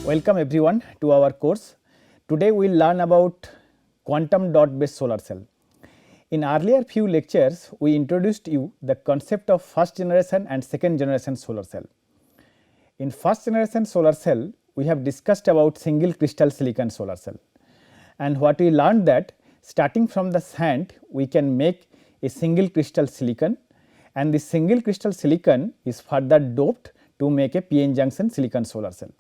Welcome everyone to our course. Today we will learn about quantum dot based solar cell. In earlier few lectures, we introduced you the concept of first generation and second generation solar cell. In first generation solar cell, we have discussed about single crystal silicon solar cell, and what we learned that starting from the sand we can make a single crystal silicon, and this single crystal silicon is further doped to make a p-n junction silicon solar cell.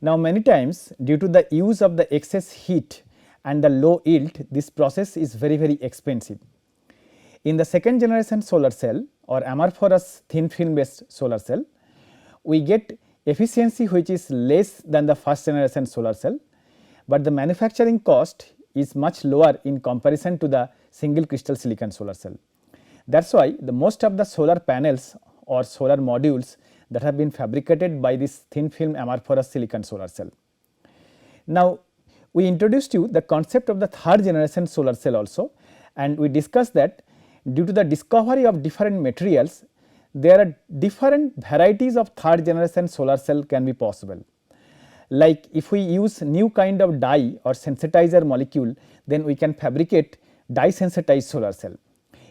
Now, many times due to the use of the excess heat and the low yield, this process is very expensive. In the second generation solar cell or amorphous thin film based solar cell, we get efficiency which is less than the first generation solar cell, but the manufacturing cost is much lower in comparison to the single crystal silicon solar cell. That is why the most of the solar panels or solar modules that have been fabricated by this thin film amorphous silicon solar cell. Now, we introduced you the concept of the third generation solar cell also, and we discussed that due to the discovery of different materials, there are different varieties of third generation solar cell can be possible. Like if we use new kind of dye or sensitizer molecule, then we can fabricate dye sensitized solar cell.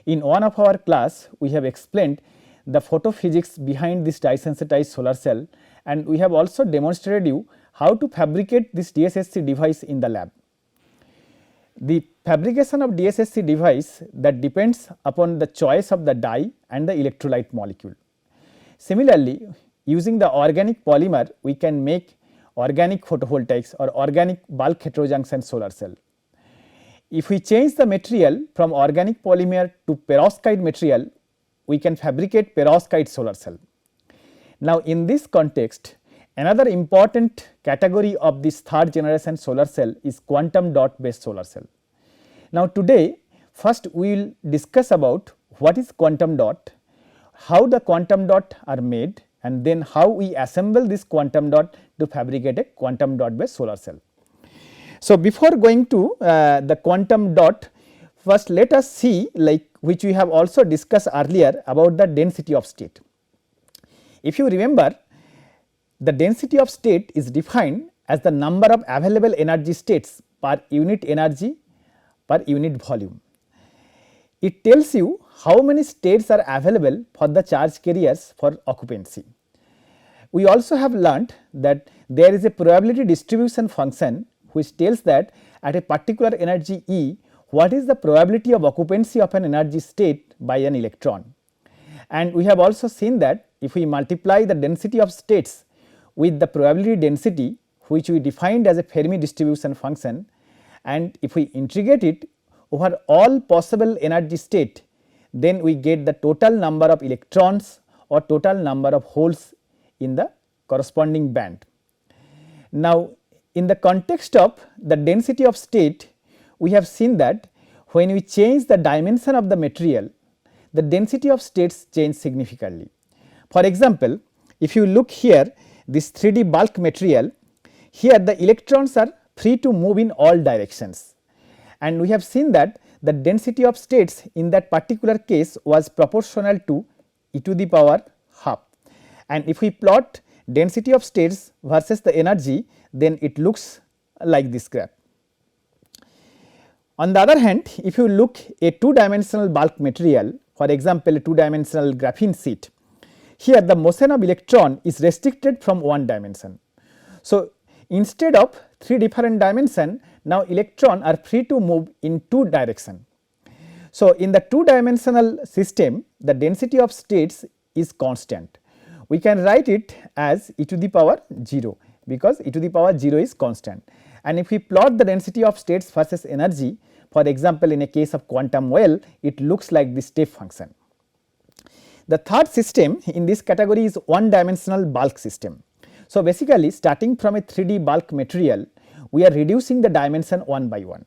In one of our class, we have explained the photophysics behind this dye sensitized solar cell, and we have also demonstrated you how to fabricate this DSSC device in the lab. The fabrication of DSSC device that depends upon the choice of the dye and the electrolyte molecule. Similarly, using the organic polymer, we can make organic photovoltaics or organic bulk heterojunction solar cell. If we change the material from organic polymer to perovskite material, we can fabricate perovskite solar cell. Now, in this context, another important category of this third generation solar cell is quantum dot based solar cell. Now, today first we will discuss about what is quantum dot, how the quantum dot are made, and then how we assemble this quantum dot to fabricate a quantum dot based solar cell. So, before going to the quantum dot, first let us see, like which we have also discussed earlier, about the density of state. If you remember, the density of state is defined as the number of available energy states per unit energy per unit volume. It tells you how many states are available for the charge carriers for occupancy. We also have learnt that there is a probability distribution function which tells that at a particular energy E, what is the probability of occupancy of an energy state by an electron. And we have also seen that if we multiply the density of states with the probability density, which we defined as a Fermi distribution function, and if we integrate it over all possible energy state, then we get the total number of electrons or total number of holes in the corresponding band. Now, in the context of the density of state, we have seen that when we change the dimension of the material, the density of states change significantly. For example, if you look here, this 3D bulk material, here the electrons are free to move in all directions, and we have seen that the density of states in that particular case was proportional to e to the power half. And if we plot density of states versus the energy, then it looks like this graph. On the other hand, if you look a two dimensional bulk material, for example, a two dimensional graphene sheet, here the motion of electron is restricted from one dimension. So, instead of three different dimension, now electron are free to move in two direction. So, in the two dimensional system, the density of states is constant. We can write it as e to the power 0, because e to the power 0 is constant. And if we plot the density of states versus energy, for example, in a case of quantum well, it looks like this step function. The third system in this category is one dimensional bulk system. So, basically starting from a 3D bulk material, we are reducing the dimension one by one.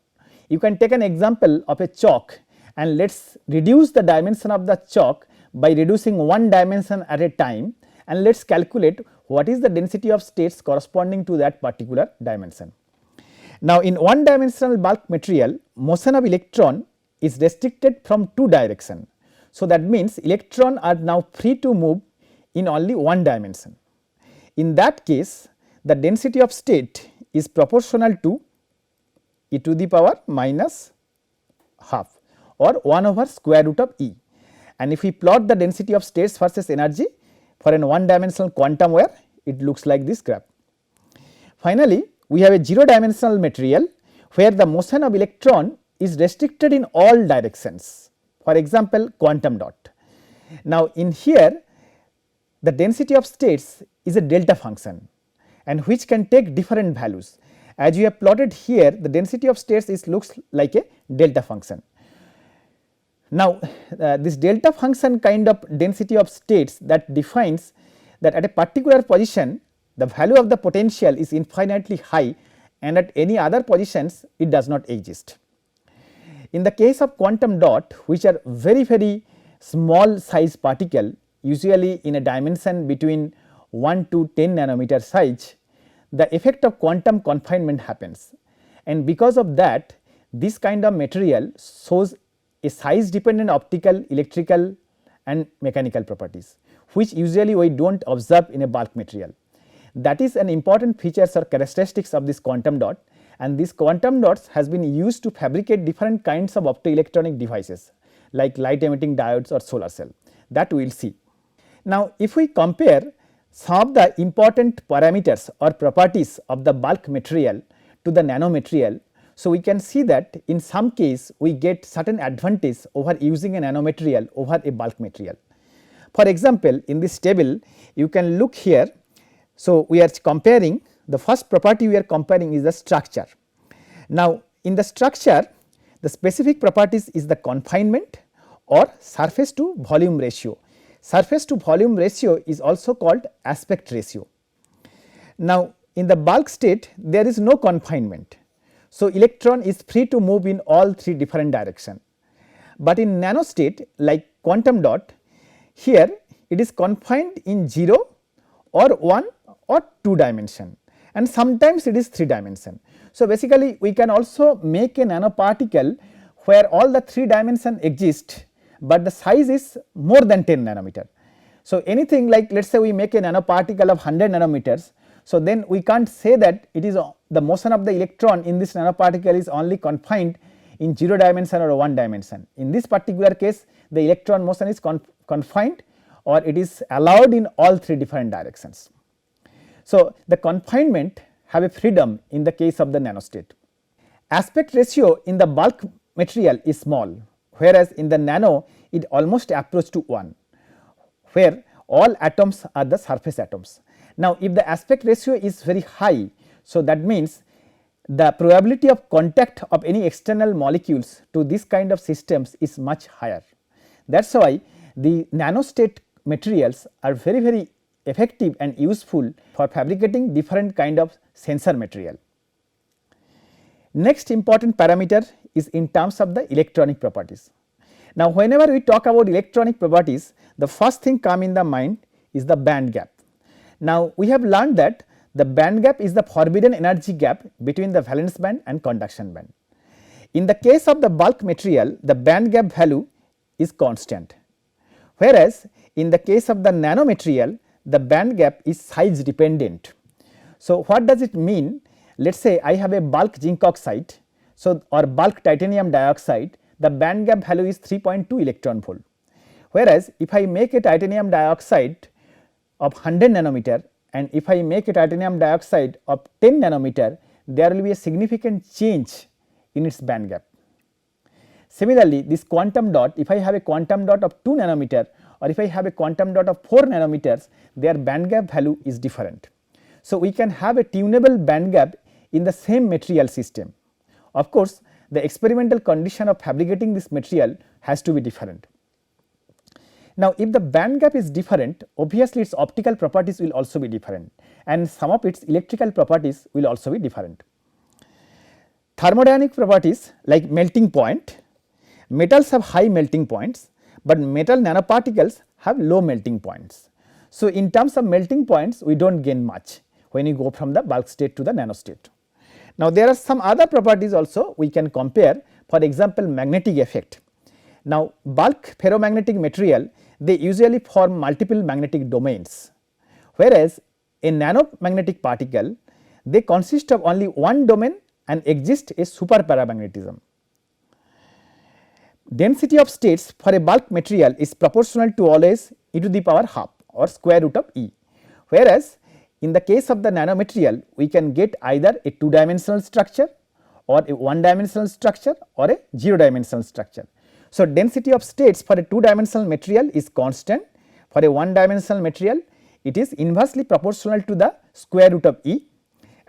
You can take an example of a chalk, and let us reduce the dimension of the chalk by reducing one dimension at a time, and let us calculate what is the density of states corresponding to that particular dimension. Now, in one dimensional bulk material, motion of electron is restricted from two direction. So, that means electron are now free to move in only one dimension. In that case, the density of state is proportional to e to the power minus half or 1 over square root of E. And if we plot the density of states versus energy for an one dimensional quantum wire, it looks like this graph. Finally, we have a 0 dimensional material where the motion of electron is restricted in all directions, for example quantum dot. Now, in here the density of states is a delta function and which can take different values. As you have plotted here, the density of states looks like a delta function. Now, this delta function kind of density of states that defines that at a particular position the value of the potential is infinitely high and at any other positions it does not exist. In the case of quantum dot, which are very small size particle, usually in a dimension between 1 to 10 nanometer size, the effect of quantum confinement happens, and because of that this kind of material shows a size dependent optical, electrical and mechanical properties, which usually we do not observe in a bulk material. That is an important features or characteristics of this quantum dot, and this quantum dots has been used to fabricate different kinds of optoelectronic devices like light emitting diodes or solar cell, that we will see. Now, if we compare some of the important parameters or properties of the bulk material to the nano material, so we can see that in some case we get certain advantage over using a nano material over a bulk material. For example, in this table you can look here. So, we are comparing, the first property we are comparing is the structure. Now, in the structure the specific properties is the confinement or surface to volume ratio. Surface to volume ratio is also called aspect ratio. Now, in the bulk state there is no confinement. So, electron is free to move in all three different directions, but in nano state like quantum dot, here it is confined in 0 or 1 or 2 dimension, and sometimes it is 3 dimension. So, basically we can also make a nanoparticle where all the 3 dimension exist, but the size is more than 10 nanometer. So, anything like let us say we make a nanoparticle of 100 nanometers. So, then we can't say that it is the motion of the electron in this nanoparticle is only confined in 0 dimension or 1 dimension. In this particular case the electron motion is confined or it is allowed in all 3 different directions. So, the confinement have a freedom in the case of the nanostate. Aspect ratio in the bulk material is small, whereas in the nano it almost approach to 1, where all atoms are the surface atoms. Now, if the aspect ratio is very high, so that means the probability of contact of any external molecules to this kind of systems is much higher. That is why the nanostate materials are very effective and useful for fabricating different kind of sensor material. Next important parameter is in terms of the electronic properties. Now, whenever we talk about electronic properties, the first thing come in the mind is the band gap. Now, we have learned that the band gap is the forbidden energy gap between the valence band and conduction band. In the case of the bulk material, the band gap value is constant, whereas in the case of the nano material the band gap is size dependent. So, what does it mean? Let us say I have a bulk zinc oxide, so or bulk titanium dioxide, the band gap value is 3.2 electron volt, whereas if I make a titanium dioxide of 100 nanometer and if I make a titanium dioxide of 10 nanometer, there will be a significant change in its band gap. Similarly, this quantum dot, if I have a quantum dot of 2 nanometer or if I have a quantum dot of 4 nanometers, their band gap value is different. So, we can have a tunable band gap in the same material system. Of course, the experimental condition of fabricating this material has to be different. Now, if the band gap is different, obviously its optical properties will also be different and some of its electrical properties will also be different. Thermodynamic properties like melting point, metals have high melting points, but metal nanoparticles have low melting points. So, in terms of melting points we do not gain much when you go from the bulk state to the nano state. Now, there are some other properties also we can compare, for example magnetic effect. Now, bulk ferromagnetic material, they usually form multiple magnetic domains, whereas a nanomagnetic particle, they consist of only one domain and exist a superparamagnetism. Density of states for a bulk material is proportional to always e to the power half or square root of E, whereas in the case of the nanomaterial we can get either a 2-dimensional structure or a 1-dimensional structure or a 0-dimensional structure. So, density of states for a 2-dimensional material is constant, for a 1-dimensional material it is inversely proportional to the square root of E,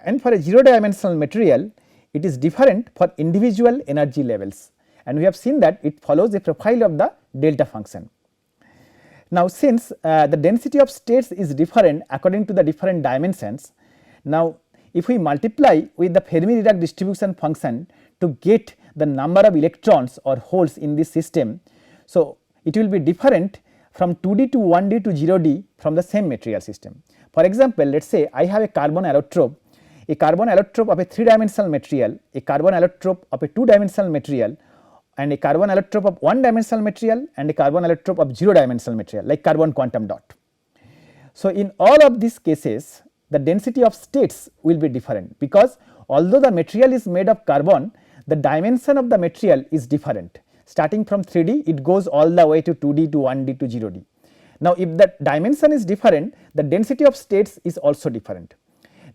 and for a 0-dimensional material it is different for individual energy levels, and we have seen that it follows a profile of the delta function. Now, since the density of states is different according to the different dimensions, now if we multiply with the Fermi-Dirac distribution function to get the number of electrons or holes in this system, so it will be different from 2D to 1D to 0D from the same material system. For example, let us say I have a carbon allotrope of a 3-dimensional material, a carbon allotrope of a 2-dimensional material, and a carbon allotrope of 1-dimensional material and a carbon allotrope of 0-dimensional material like carbon quantum dot. So, in all of these cases the density of states will be different, because although the material is made of carbon, the dimension of the material is different. Starting from 3D it goes all the way to 2D to 1D to 0D. Now, if the dimension is different, the density of states is also different.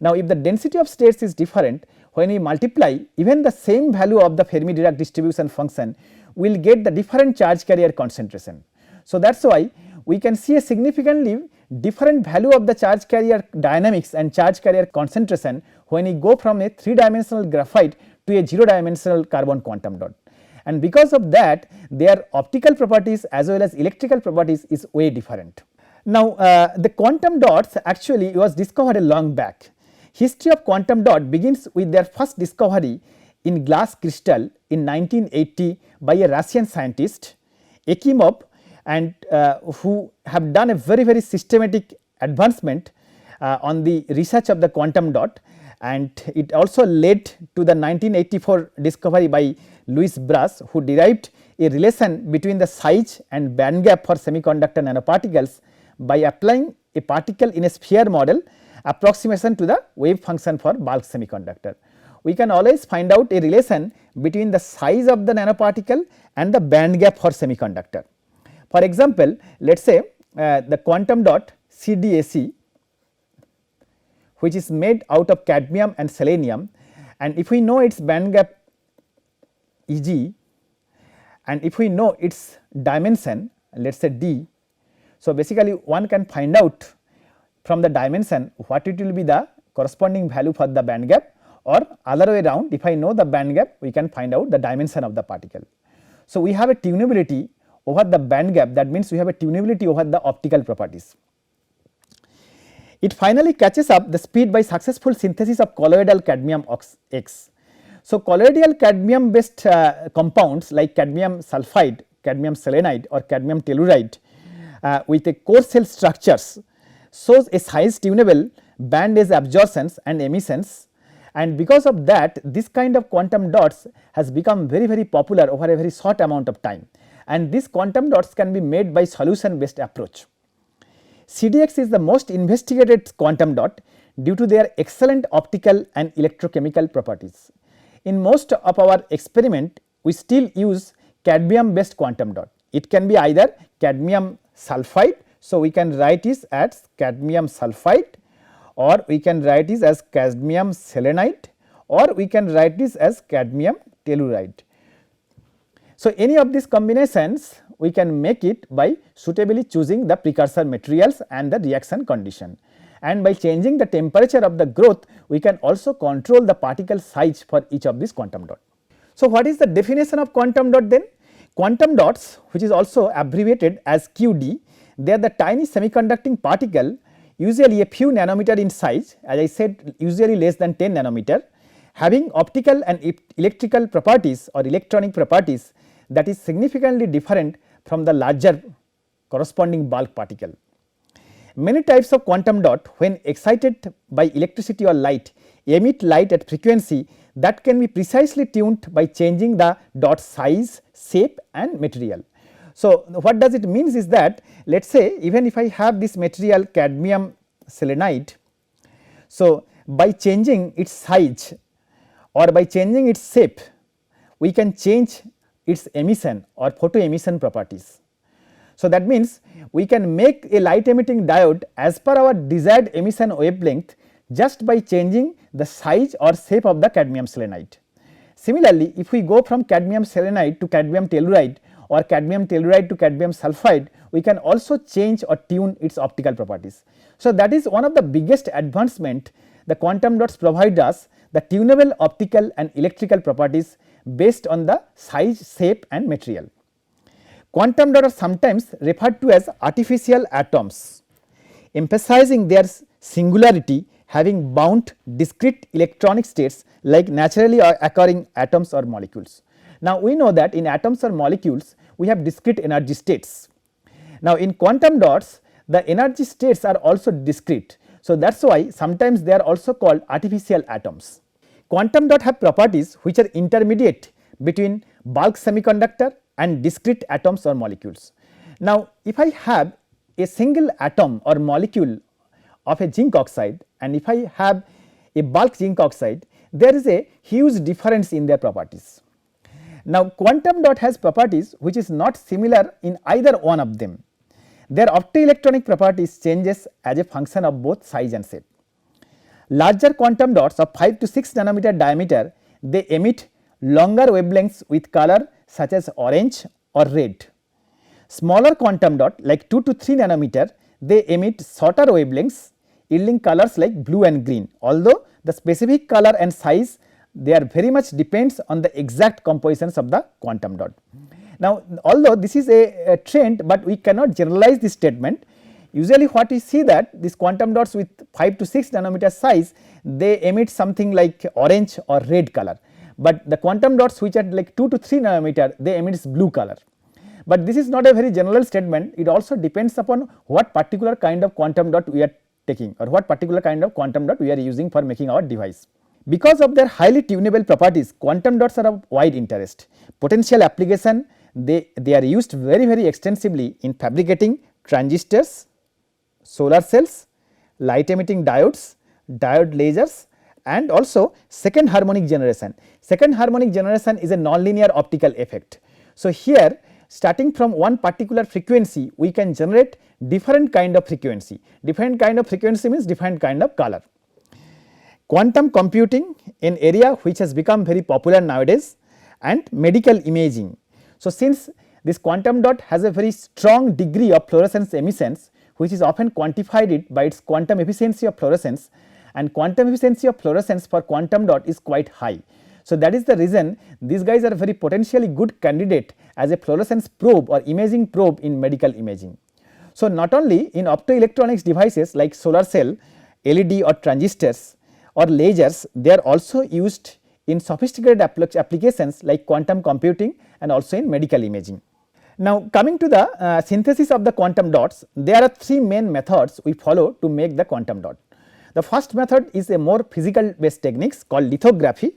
Now, if the density of states is different, when we multiply even the same value of the Fermi-Dirac distribution function, we will get the different charge carrier concentration. So, that is why we can see a significantly different value of the charge carrier dynamics and charge carrier concentration when we go from a 3-dimensional graphite to a 0-dimensional carbon quantum dot, and because of that their optical properties as well as electrical properties is way different. Now, the quantum dots actually was discovered a long back. History of quantum dot begins with their first discovery in glass crystal in 1980 by a Russian scientist Ekimov, and who have done a very systematic advancement on the research of the quantum dot, and it also led to the 1984 discovery by Louis Brass, who derived a relation between the size and band gap for semiconductor nanoparticles by applying a particle in a sphere model approximation to the wave function for bulk semiconductor. We can always find out a relation between the size of the nanoparticle and the band gap for semiconductor. For example, let us say the quantum dot CDAC, which is made out of cadmium and selenium, and if we know its band gap Eg and if we know its dimension, let us say d. So, basically one can find out from the dimension what it will be the corresponding value for the band gap, or other way around, if I know the band gap we can find out the dimension of the particle. So, we have a tunability over the band gap, that means we have a tunability over the optical properties. It finally catches up the speed by successful synthesis of colloidal cadmium X. So, colloidal cadmium based compounds like cadmium sulphide, cadmium selenide or cadmium telluride with a core shell structures shows a size tunable band edge absorptions and emissions, and because of that this kind of quantum dots has become very popular over a very short amount of time, and these quantum dots can be made by solution based approach. CDX is the most investigated quantum dot due to their excellent optical and electrochemical properties. In most of our experiment we still use cadmium based quantum dot. It can be either cadmium sulphide, so we can write it as cadmium sulphide, or we can write it as cadmium selenide, or we can write this as cadmium telluride. So, any of these combinations we can make it by suitably choosing the precursor materials and the reaction condition, and by changing the temperature of the growth we can also control the particle size for each of these quantum dot. So, what is the definition of quantum dot then? Quantum dots, which is also abbreviated as QD, they are the tiny semiconducting particle usually a few nanometer in size, as I said usually less than 10 nanometer, having optical and electrical properties or electronic properties that is significantly different from the larger corresponding bulk particle. Many types of quantum dot, when excited by electricity or light, emit light at frequency that can be precisely tuned by changing the dot size, shape and material. So, what does it means is that let us say even if I have this material cadmium selenide, So, by changing its size or by changing its shape, we can change its emission or photo emission properties. So, that means we can make a light emitting diode as per our desired emission wavelength just by changing the size or shape of the cadmium selenide. Similarly, if we go from cadmium selenide to cadmium telluride or cadmium telluride to cadmium sulphide, we can also change or tune its optical properties. So, that is one of the biggest advancement the quantum dots provide us, the tunable optical and electrical properties based on the size, shape and material. Quantum dots are sometimes referred to as artificial atoms, emphasizing their singularity, having bound discrete electronic states like naturally occurring atoms or molecules. Now, we know that in atoms or molecules we have discrete energy states. Now, in quantum dots the energy states are also discrete. So, that is why sometimes they are also called artificial atoms. Quantum dot have properties which are intermediate between bulk semiconductor and discrete atoms or molecules. Now, if I have a single atom or molecule of a zinc oxide and if I have a bulk zinc oxide, there is a huge difference in their properties. Now, quantum dot has properties which is not similar in either one of them. Their optoelectronic properties changes as a function of both size and shape. Larger quantum dots of 5 to 6 nanometer diameter, they emit longer wavelengths with color such as orange or red. Smaller quantum dot like 2 to 3 nanometer, they emit shorter wavelengths yielding colors like blue and green, although the specific color and size they are very much depends on the exact compositions of the quantum dot. Now, although this is a trend, but we cannot generalize this statement. Usually what we see that these quantum dots with 5 to 6 nanometer size, they emit something like orange or red color, but the quantum dots which are like 2 to 3 nanometer, they emit blue color. But this is not a very general statement, it also depends upon what particular kind of quantum dot we are taking or what particular kind of quantum dot we are using for making our device. Because of their highly tunable properties, quantum dots are of wide interest. Potential application, they are used very extensively in fabricating transistors, solar cells, light emitting diodes, diode lasers and also second harmonic generation. Second harmonic generation is a nonlinear optical effect. So, here starting from one particular frequency we can generate different kind of frequency. Different kind of frequency means different kind of color. Quantum computing, an area which has become very popular nowadays, and medical imaging. So, since this quantum dot has a very strong degree of fluorescence emissions which is often quantified it by its quantum efficiency of fluorescence, and quantum efficiency of fluorescence for quantum dot is quite high. So, that is the reason these guys are very potentially good candidate as a fluorescence probe or imaging probe in medical imaging. So, not only in optoelectronics devices like solar cell, LED or transistors or lasers, they are also used in sophisticated applications like quantum computing and also in medical imaging. Now, coming to the synthesis of the quantum dots, there are three main methods we follow to make the quantum dot. The first method is a more physical based techniques called lithography.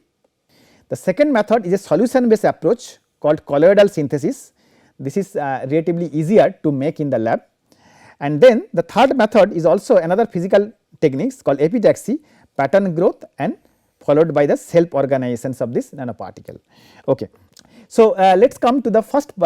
The second method is a solution based approach called colloidal synthesis. This is relatively easier to make in the lab. And then the third method is also another physical techniques called epitaxy, pattern growth and followed by the self organizations of this nanoparticle. Okay. So, let us come to the first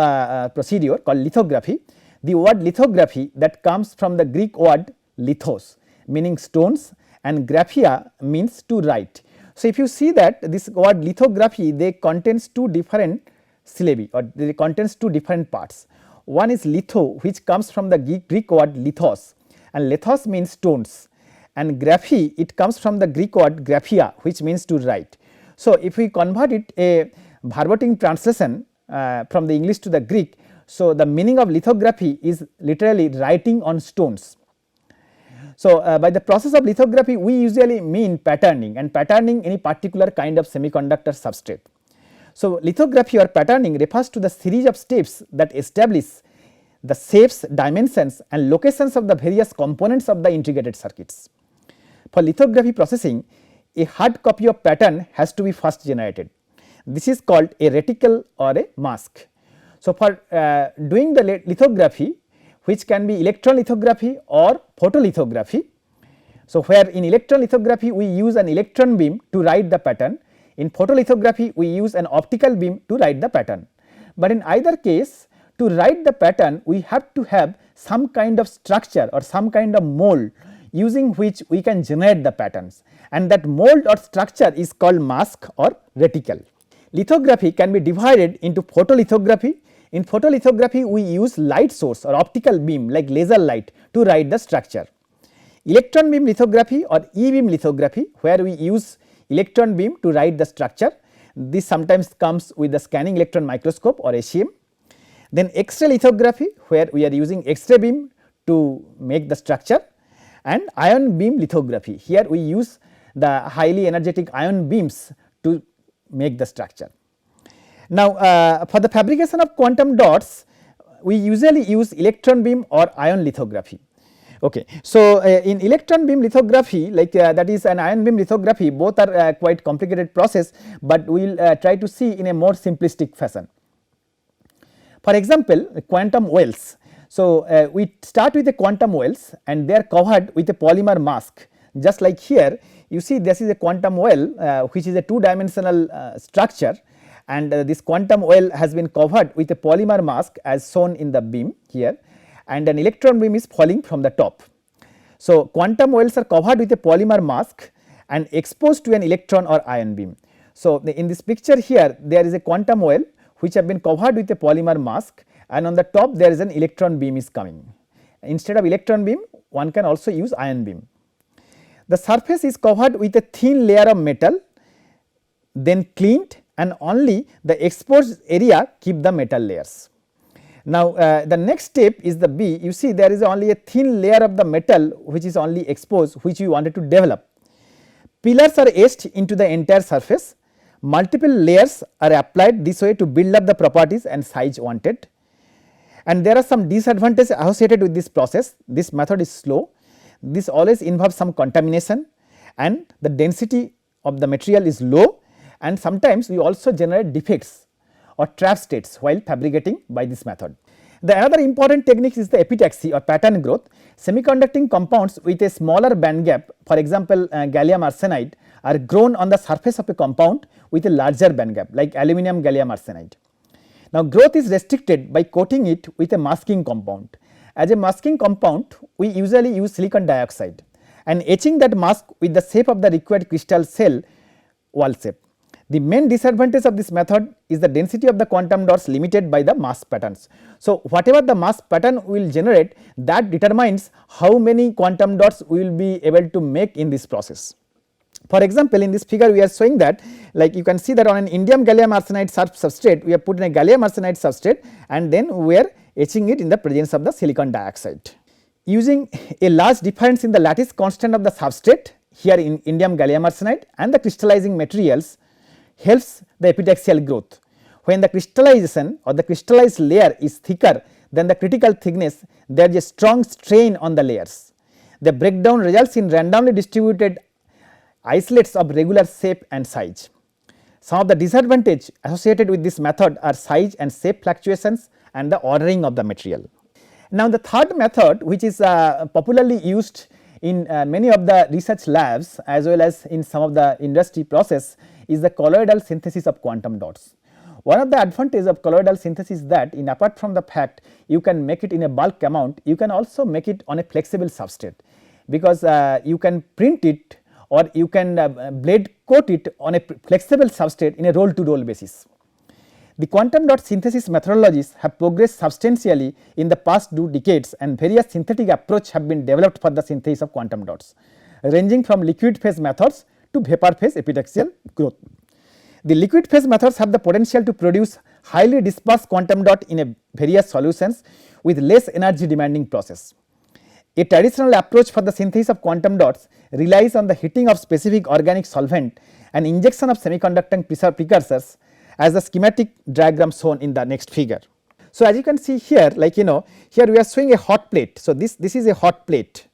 procedure called lithography. The word lithography, that comes from the Greek word lithos meaning stones and graphia means to write. So, if you see that this word lithography, they contains two different syllabi or they contains two different parts. One is litho, which comes from the Greek word lithos, and lithos means stones, and graphy, it comes from the Greek word graphia, which means to write. So, if we convert it a verbatim translation from the English to the Greek, so the meaning of lithography is literally writing on stones. So, by the process of lithography we usually mean patterning, and patterning any particular kind of semiconductor substrate. So, lithography or patterning refers to the series of steps that establish the shapes, dimensions and locations of the various components of the integrated circuits. For lithography processing, a hard copy of pattern has to be first generated. This is called a reticle or a mask. So, for doing the lithography, which can be electron lithography or photolithography, So, where in electron lithography we use an electron beam to write the pattern, in photolithography we use an optical beam to write the pattern. But in either case, to write the pattern we have to have some kind of structure or some kind of mold using which we can generate the patterns, and that mold or structure is called mask or reticle. Lithography can be divided into photolithography. In photolithography we use light source or optical beam like laser light to write the structure. Electron beam lithography or E-beam lithography, where we use electron beam to write the structure. This sometimes comes with the scanning electron microscope or SEM. Then X-ray lithography, where we are using X-ray beam to make the structure, and ion beam lithography. Here we use the highly energetic ion beams to make the structure. Now, for the fabrication of quantum dots, we usually use electron beam or ion lithography. Okay. So, in electron beam lithography, like that is an ion beam lithography, both are quite complicated process, but we will try to see in a more simplistic fashion. For example, quantum wells. So, we start with the quantum wells and they are covered with a polymer mask, just like here you see this is a quantum well which is a 2-dimensional structure, and this quantum well has been covered with a polymer mask as shown in the beam here, and an electron beam is falling from the top. So, quantum wells are covered with a polymer mask and exposed to an electron or ion beam. So, in this picture here there is a quantum well which have been covered with a polymer mask, and on the top there is an electron beam is coming. Instead of electron beam one can also use ion beam. The surface is covered with a thin layer of metal, then cleaned, and only the exposed area keep the metal layers. Now, the next step is the B. You see there is only a thin layer of the metal which is only exposed, which we wanted to develop. Pillars are etched into the entire surface. Multiple layers are applied this way to build up the properties and size wanted, and there are some disadvantages associated with this process. This method is slow. This always involves some contamination, and the density of the material is low, and sometimes we also generate defects or trap states while fabricating by this method. The another important technique is the epitaxy or pattern growth. Semiconducting compounds with a smaller band gap, for example gallium arsenide, are grown on the surface of a compound with a larger band gap like aluminum gallium arsenide. Now, growth is restricted by coating it with a masking compound. As a masking compound, we usually use silicon dioxide and etching that mask with the shape of the required crystal cell wall shape. The main disadvantage of this method is the density of the quantum dots limited by the mask patterns. So, whatever the mask pattern will generate, that determines how many quantum dots we will be able to make in this process. For example, in this figure we are showing that, like you can see that on an indium gallium arsenide substrate we have put in a gallium arsenide substrate, and then we are etching it in the presence of the silicon dioxide. Using a large difference in the lattice constant of the substrate, here in indium gallium arsenide, and the crystallizing materials helps the epitaxial growth. When the crystallization or the crystallized layer is thicker than the critical thickness, there is a strong strain on the layers. The breakdown results in randomly distributed isolates of regular shape and size. Some of the disadvantages associated with this method are size and shape fluctuations and the ordering of the material. Now, the third method, which is popularly used in many of the research labs as well as in some of the industry process, is the colloidal synthesis of quantum dots. One of the advantages of colloidal synthesis is that, in apart from the fact you can make it in a bulk amount, you can also make it on a flexible substrate, because you can print it or you can blade coat it on a flexible substrate in a roll to roll basis. The quantum dot synthesis methodologies have progressed substantially in the past 2 decades, and various synthetic approaches have been developed for the synthesis of quantum dots, ranging from liquid phase methods to vapor phase epitaxial growth. The liquid phase methods have the potential to produce highly dispersed quantum dot in a various solutions with less energy demanding process. A traditional approach for the synthesis of quantum dots relies on the heating of specific organic solvent and injection of semiconducting precursors, as the schematic diagram shown in the next figure. So, as you can see here, like here we are showing a hot plate. So, this is a hot plate,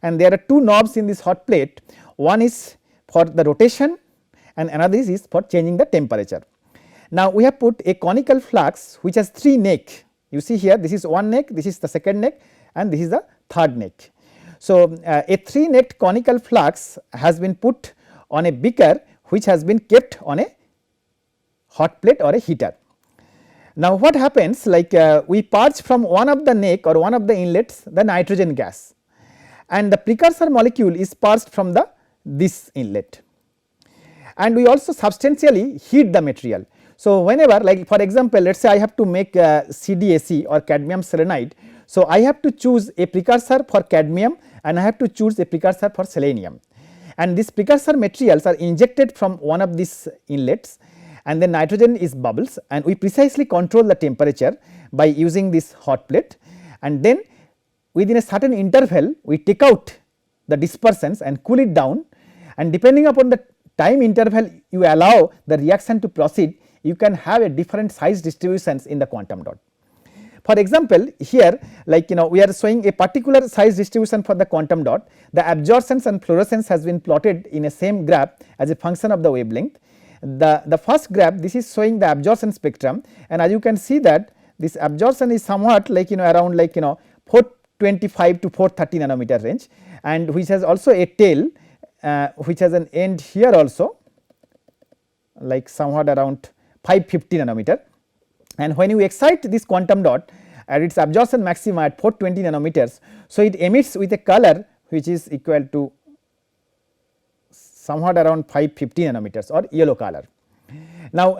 and there are 2 knobs in this hot plate. One is for the rotation and another is for changing the temperature. Now, we have put a conical flux which has 3 necks. You see here, this is one neck, this is the second neck, and this is the third neck. So, a 3-necked conical flux has been put on a beaker which has been kept on a hot plate or a heater. Now, what happens, like we purge from one of the neck or one of the inlets the nitrogen gas, and the precursor molecule is purged from this inlet, and we also substantially heat the material. So, whenever, like for example, let us say I have to make CdAc or cadmium selenide. So, I have to choose a precursor for cadmium and I have to choose a precursor for selenium, and these precursor materials are injected from one of these inlets, and then nitrogen is bubbles, and we precisely control the temperature by using this hot plate, and then within a certain interval we take out the dispersants and cool it down, and depending upon the time interval you allow the reaction to proceed, you can have a different size distributions in the quantum dot. For example, here, like we are showing a particular size distribution for the quantum dot. The absorptions and fluorescence has been plotted in a same graph as a function of the wavelength. The first graph, this is showing the absorption spectrum, and as you can see that this absorption is somewhat like around like 425 to 430 nanometer range, and which has also a tail which has an end here also, like somewhat around 550 nanometer. And when you excite this quantum dot at its absorption maxima at 420 nanometers, so it emits with a color which is equal to somewhat around 550 nanometers or yellow color. Now,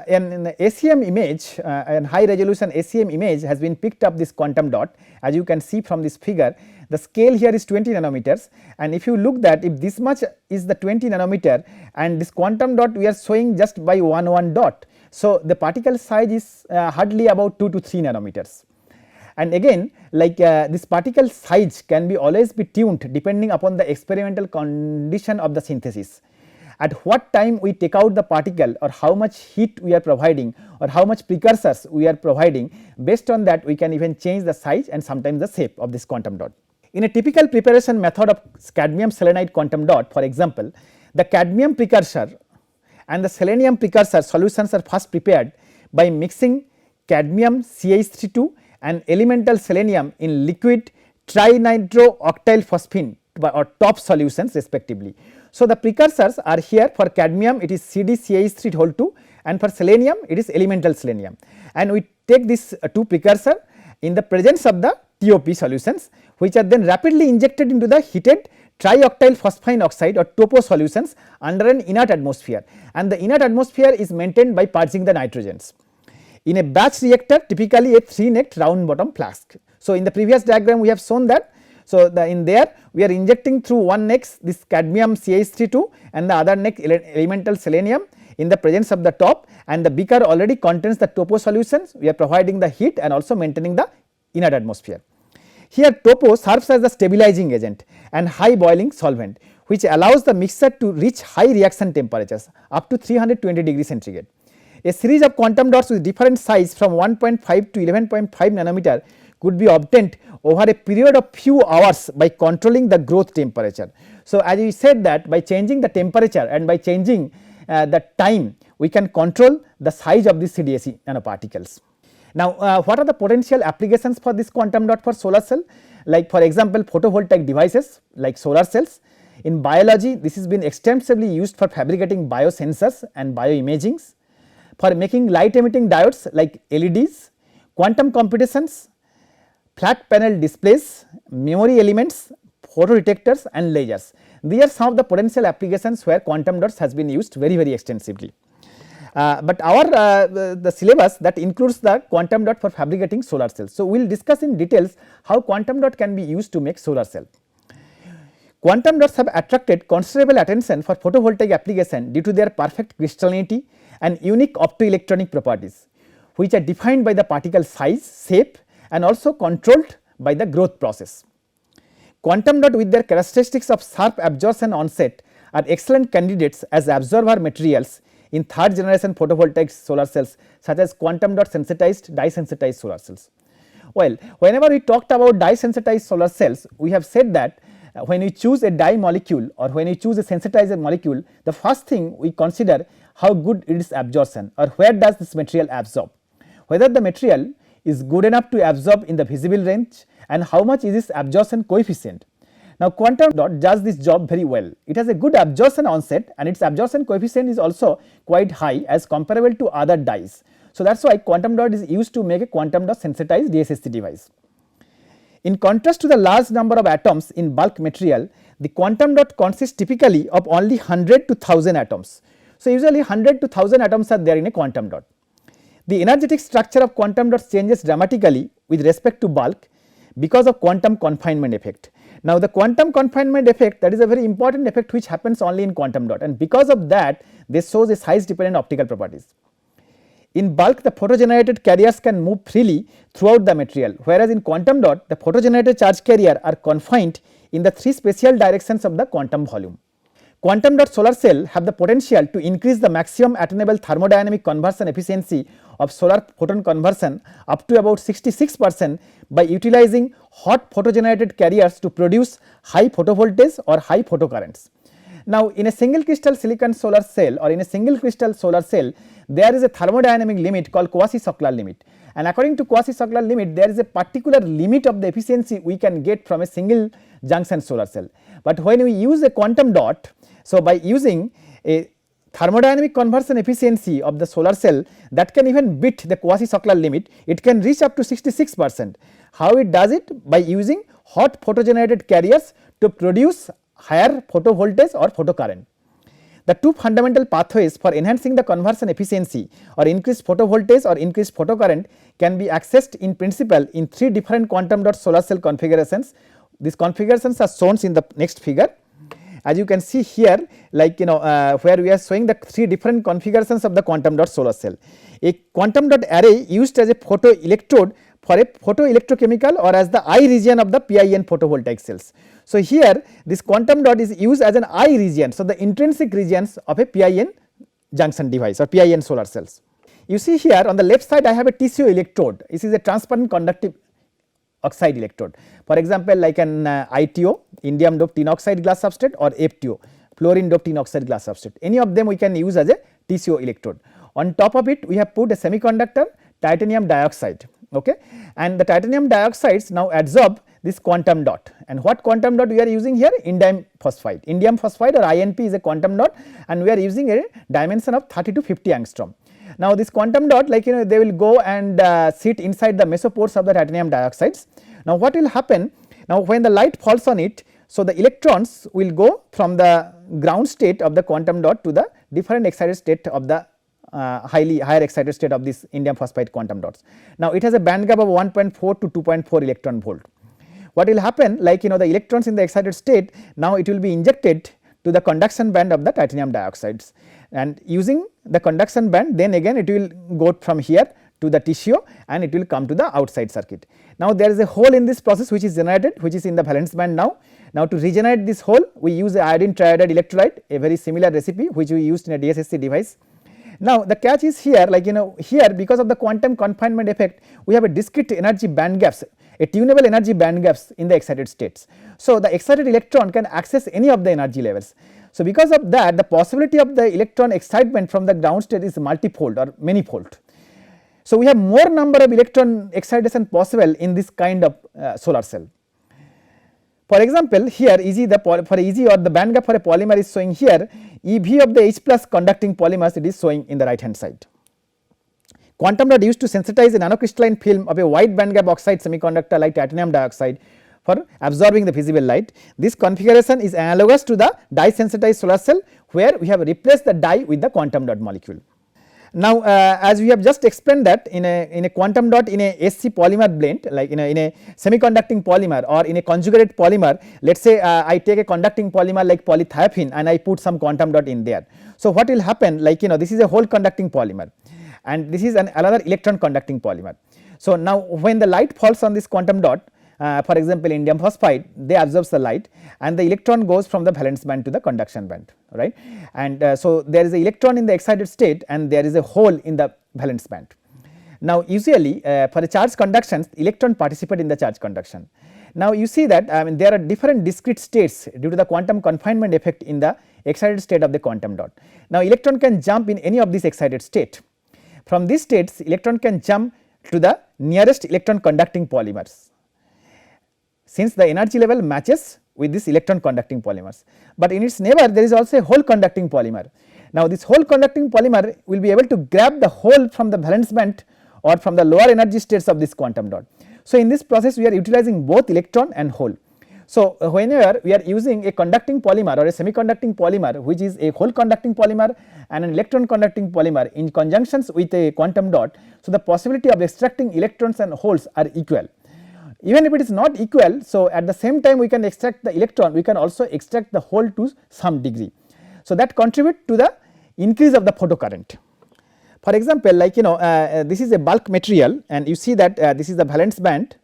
in ACM image, an high resolution ACM image has been picked up this quantum dot. As you can see from this figure, the scale here is 20 nanometers, and if you look that if this much is the 20 nanometer and this quantum dot we are showing just by 1 dot. So, the particle size is hardly about 2 to 3 nanometers, and again like this particle size can be always be tuned depending upon the experimental condition of the synthesis. At what time we take out the particle, or how much heat we are providing, or how much precursors we are providing, based on that we can even change the size and sometimes the shape of this quantum dot. In a typical preparation method of cadmium selenide quantum dot, for example, the cadmium precursor and the selenium precursor solutions are first prepared by mixing cadmium CH3 and elemental selenium in liquid trinitro-octyl phosphine or top solutions respectively. So, the precursors are here. For cadmium it is CdCH3 and for selenium it is elemental selenium, and we take these two precursor in the presence of the TOP solutions, which are then rapidly injected into the heated trioctyl phosphine oxide or topo solutions under an inert atmosphere, and the inert atmosphere is maintained by purging the nitrogens. In a batch reactor, typically a 3-necked round bottom flask. So, in the previous diagram we have shown that. So, in there we are injecting through one neck this cadmium CH3 and the other neck elemental selenium in the presence of the top, and the beaker already contains the topo solutions. We are providing the heat and also maintaining the inert atmosphere. Here topo serves as the stabilizing agent and high boiling solvent, which allows the mixture to reach high reaction temperatures up to 320 degrees centigrade. A series of quantum dots with different size from 1.5 to 11.5 nanometer could be obtained over a period of few hours by controlling the growth temperature. So, as we said that by changing the temperature and by changing the time, we can control the size of these CdAc nanoparticles. Now, what are the potential applications for this quantum dot for solar cell? Like for example, photovoltaic devices like solar cells. In biology, this has been extensively used for fabricating biosensors and bioimagings, for making light emitting diodes like LEDs, quantum computations, flat panel displays, memory elements, photodetectors and lasers. These are some of the potential applications where quantum dots has been used very extensively. But our the syllabus that includes the quantum dot for fabricating solar cells. So, we will discuss in details how quantum dot can be used to make solar cell. Quantum dots have attracted considerable attention for photovoltaic application due to their perfect crystallinity and unique optoelectronic properties, which are defined by the particle size, shape and also controlled by the growth process. Quantum dot with their characteristics of sharp absorption onset are excellent candidates as absorber materials in third generation photovoltaic solar cells, such as quantum dot sensitized dye sensitized solar cells. Well, whenever we talked about dye sensitized solar cells, we have said that when we choose a dye molecule or when we choose a sensitizer molecule, the first thing we consider how good it is absorption or where does this material absorb, whether the material is good enough to absorb in the visible range and how much is its absorption coefficient. Now, quantum dot does this job very well. It has a good absorption onset and its absorption coefficient is also quite high as comparable to other dyes. So, that is why quantum dot is used to make a quantum dot sensitized DSSC device. In contrast to the large number of atoms in bulk material, the quantum dot consists typically of only 100 to 1000 atoms. So, usually 100 to 1000 atoms are there in a quantum dot. The energetic structure of quantum dots changes dramatically with respect to bulk because of quantum confinement effect. Now, the quantum confinement effect, that is a very important effect which happens only in quantum dot, and because of that this shows a size dependent optical properties. In bulk, the photogenerated carriers can move freely throughout the material, whereas in quantum dot the photogenerated charge carrier are confined in the 3 spatial directions of the quantum volume. Quantum dot solar cell have the potential to increase the maximum attainable thermodynamic conversion efficiency of solar photon conversion up to about 66% by utilizing hot photogenerated carriers to produce high photovoltage or high photocurrents. Now, in a single crystal silicon solar cell or in a single crystal solar cell, there is a thermodynamic limit called quasi-Sockler limit, and according to quasi-Sockler limit there is a particular limit of the efficiency we can get from a single junction solar cell. But when we use a quantum dot, so by using a thermodynamic conversion efficiency of the solar cell that can even beat the quasi-Sockler limit, it can reach up to 66%. How it does it? By using hot photogenerated carriers to produce higher photovoltage or photocurrent. The two fundamental pathways for enhancing the conversion efficiency or increased photovoltage or increased photocurrent can be accessed in principle in 3 different quantum dot solar cell configurations. These configurations are shown in the next figure. As you can see here, like where we are showing the 3 different configurations of the quantum dot solar cell. A quantum dot array used as a photoelectrode for a photoelectrochemical or as the eye region of the PIN photovoltaic cells. So, here this quantum dot is used as an eye region. So, the intrinsic regions of a PIN junction device or PIN solar cells. You see here on the left side I have a TCO electrode. This is a transparent conductive oxide electrode. For example, like an ITO, indium doped tin oxide glass substrate, or FTO, fluorine doped tin oxide glass substrate. Any of them we can use as a TCO electrode. On top of it we have put a semiconductor titanium dioxide, okay, and the titanium dioxides now absorb this quantum dot. And what quantum dot we are using here? Indium phosphide. Indium phosphide or INP is a quantum dot, and we are using a dimension of 30 to 50 angstrom. Now, this quantum dot, like they will go and sit inside the mesopores of the titanium dioxides. Now, what will happen? Now, when the light falls on it, so the electrons will go from the ground state of the quantum dot to the different excited state of the higher excited state of this indium phosphide quantum dots. Now, it has a band gap of 1.4 to 2.4 electron volt. What will happen? Like the electrons in the excited state, now it will be injected to the conduction band of the titanium dioxides, and using the conduction band, then again it will go from here to the tissue and it will come to the outside circuit. Now, there is a hole in this process which is generated, which is in the valence band now. Now, to regenerate this hole, we use the iodine triiodide electrolyte, a very similar recipe which we used in a DSSC device. Now, the catch is here, like here because of the quantum confinement effect, we have a discrete energy band gaps, a tunable energy band gaps in the excited states. So, the excited electron can access any of the energy levels. So, because of that, the possibility of the electron excitement from the ground state is multifold or manifold. So, we have more number of electron excitation possible in this kind of solar cell. For example, here for EG or the band gap for a polymer is showing here, EV of the H plus conducting polymers, it is showing in the right hand side. Quantum dot used to sensitize a nanocrystalline film of a wide band gap oxide semiconductor like titanium dioxide for absorbing the visible light. This configuration is analogous to the dye sensitized solar cell, where we have replaced the dye with the quantum dot molecule. Now, as we have just explained that in a quantum dot in a SC polymer blend, like in a semiconducting polymer or in a conjugated polymer, let us say I take a conducting polymer like polythiophene and I put some quantum dot in there. So, what will happen, like this is a whole conducting polymer and this is another electron conducting polymer. So, now when the light falls on this quantum dot, for example, indium phosphide, they absorbs the light and the electron goes from the valence band to the conduction band, right. And so, there is an electron in the excited state and there is a hole in the valence band. Now, usually for the charge conduction, electron participate in the charge conduction. Now, you see that there are different discrete states due to the quantum confinement effect in the excited state of the quantum dot. Now, electron can jump in any of these excited state. From these states, electron can jump to the nearest electron conducting polymers, since the energy level matches with this electron conducting polymers. But in its neighbor there is also a hole conducting polymer. Now this hole conducting polymer will be able to grab the hole from the valence band or from the lower energy states of this quantum dot. So in this process we are utilizing both electron and hole. So whenever we are using a conducting polymer or a semiconducting polymer, which is a hole conducting polymer and an electron conducting polymer in conjunctions with a quantum dot, so the possibility of extracting electrons and holes are equal. Even if it is not equal, so at the same time we can extract the electron, we can also extract the hole to some degree. So that contribute to the increase of the photocurrent. For example, like this is a bulk material, and you see that this is the valence band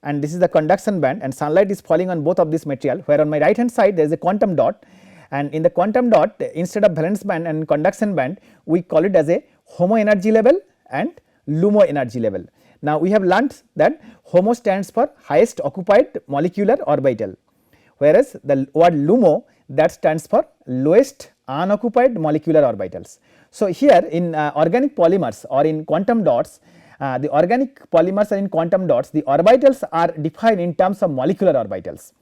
and this is the conduction band, and sunlight is falling on both of this material, where on my right hand side there is a quantum dot, and in the quantum dot instead of valence band and conduction band we call it as a HOMO energy level and LUMO energy level. Now we have learnt that HOMO stands for highest occupied molecular orbital, whereas the word LUMO, that stands for lowest unoccupied molecular orbitals. So here in organic polymers or in quantum dots, the organic polymers are in quantum dots, the orbitals are defined in terms of molecular orbitals.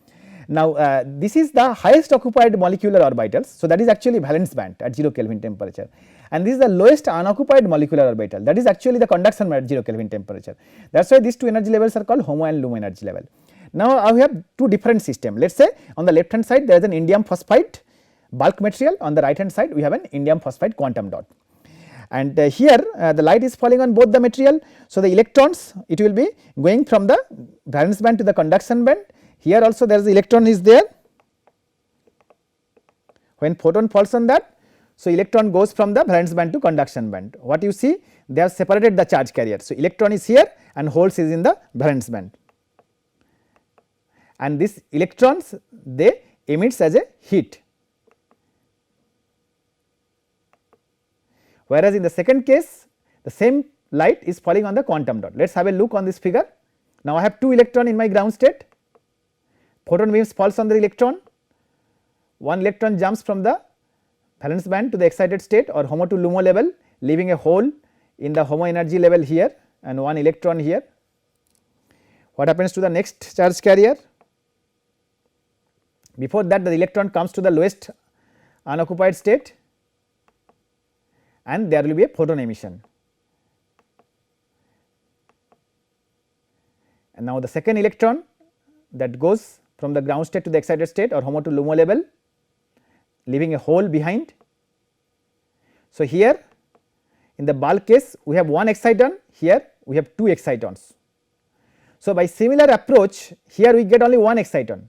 Now this is the highest occupied molecular orbitals, so that is actually valence band at 0 Kelvin temperature, and this is the lowest unoccupied molecular orbital, that is actually the conduction band at 0 Kelvin temperature. That is why these two energy levels are called HOMO and LUMO energy level. Now we have two different systems. Let us say on the left hand side there is an indium phosphide bulk material, on the right hand side we have an indium phosphide quantum dot, and here the light is falling on both the material. So the electrons, it will be going from the valence band to the conduction band. Here also there is electron is there, when photon falls on that, so electron goes from the valence band to conduction band. What you see, they have separated the charge carrier, so electron is here and holes is in the valence band, and these electrons they emits as a heat. Whereas in the second case the same light is falling on the quantum dot. Let us have a look on this figure. Now I have 2 electron in my ground state, photon beams falls on the electron, one electron jumps from the valence band to the excited state or HOMO to LUMO level, leaving a hole in the HOMO energy level here and one electron here. What happens to the next charge carrier? Before that the electron comes to the lowest unoccupied state and there will be a photon emission. And now the second electron that goes from the ground state to the excited state or HOMO to LUMO level, leaving a hole behind. So here in the bulk case we have one exciton, here we have 2 excitons. So by similar approach here we get only one exciton,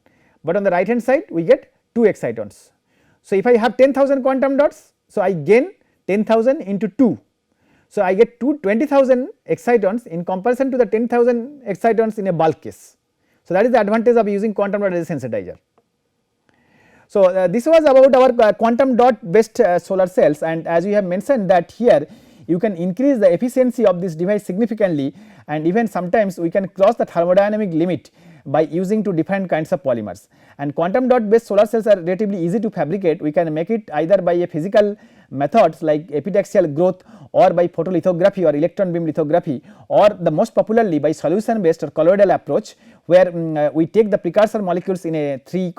but on the right hand side we get 2 excitons. So if I have 10,000 quantum dots, so I gain 10,000 into 2. So I get 20,000 excitons in comparison to the 10,000 excitons in a bulk case. So that is the advantage of using quantum dot as a sensitizer. So this was about our quantum dot based solar cells, and as we have mentioned that here you can increase the efficiency of this device significantly, and even sometimes we can cross the thermodynamic limit by using 2 different kinds of polymers. And quantum dot based solar cells are relatively easy to fabricate. We can make it either by a physical methods like epitaxial growth or by photolithography or electron beam lithography, or the most popularly by solution based or colloidal approach, where we take the precursor molecules in a 3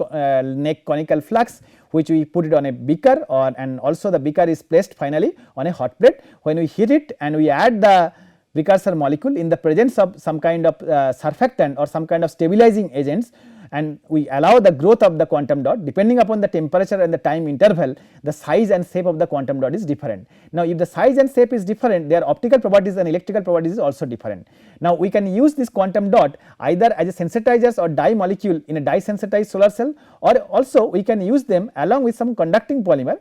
neck conical flux, which we put it on a beaker, and also the beaker is placed finally on a hot plate. When we heat it and we add the precursor molecule in the presence of some kind of surfactant or some kind of stabilizing agents, and we allow the growth of the quantum dot. Depending upon the temperature and the time interval, the size and shape of the quantum dot is different. Now if the size and shape is different, their optical properties and electrical properties is also different. Now we can use this quantum dot either as a sensitizers or dye molecule in a dye sensitized solar cell, or also we can use them along with some conducting polymer,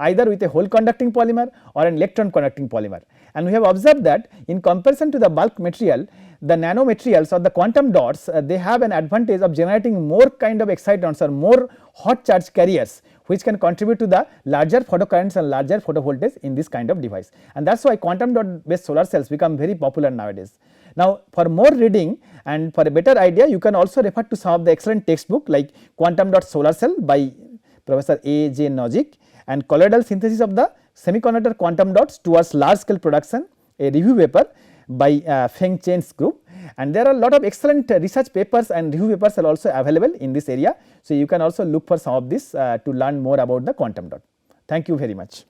either with a hole conducting polymer or an electron conducting polymer. And we have observed that in comparison to the bulk material, the nanomaterials or the quantum dots they have an advantage of generating more kind of excitons or more hot charge carriers, which can contribute to the larger photocurrents and larger photovoltage in this kind of device. And that is why quantum dot based solar cells become very popular nowadays. Now for more reading and for a better idea, you can also refer to some of the excellent textbook like Quantum Dot Solar Cell by Professor A. J. Nozick and Colloidal Synthesis of the Semiconductor Quantum Dots Towards Large Scale Production, a review paper by Feng Chen's group, and there are a lot of excellent research papers and review papers are also available in this area. So, you can also look for some of this to learn more about the quantum dot. Thank you very much.